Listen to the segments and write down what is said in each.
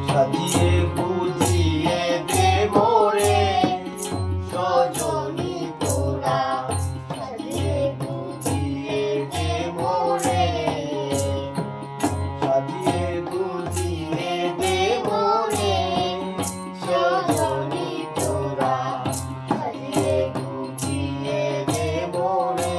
সাজিয়ে গুজিয়ে দে মোরে সজনী তোরা, সাজিয়ে গুজিয়ে দে মোরে, সাজিয়ে গুজিয়ে দে মোরে সজনী তোরা, সাজিয়ে গুজিয়ে দে মোরে।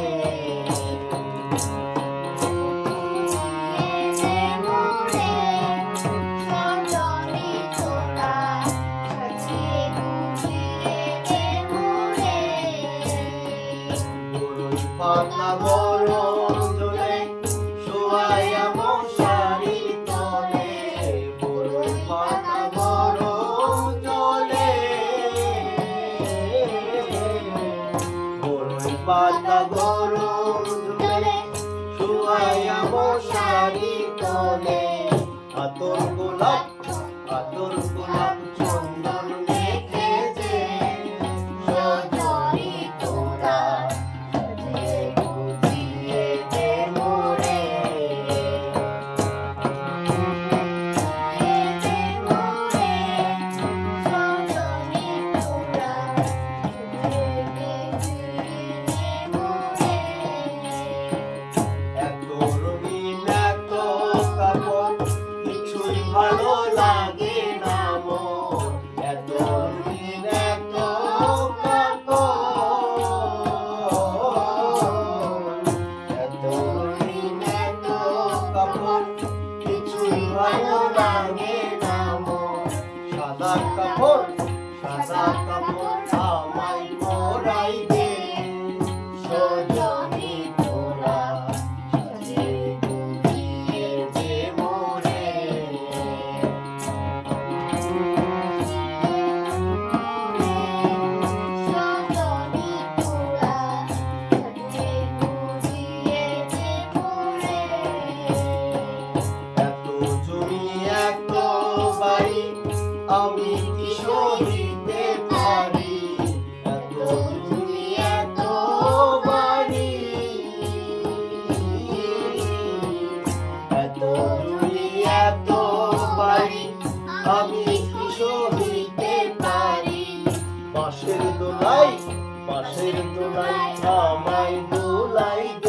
পাতা গরম জলে শোয়াইয়া মশারি তলে, বরই পাতা গরম জলে, বরই পাতা গরম জলে শোয়াইয়া মশারি তলে, আতর গোলাপ চন্দন মেখে যে সজনী তোরা, সাজিয়ে গুজিয়ে দে মোরে, এত রঙিন এত কাপড় কিছুই ভালো লাগে না মোর, এত রঙিন এত কাপড়, এত রঙিন এত কাপড় কিছুই ভালো লাগে না মোর, সাদা কাপড় আমায় পরাই দে সজনী তোরা, সাজিয়ে গুজিয়ে দে মোরে। এত জমি এত বাড়ি আমি কি সহিতে পারি, এত জমি এত বাড়ি, এত জমি এত বাড়ি আমি কি সহিতে পারি, বাঁশের দোলাই আমায় দোলাই দে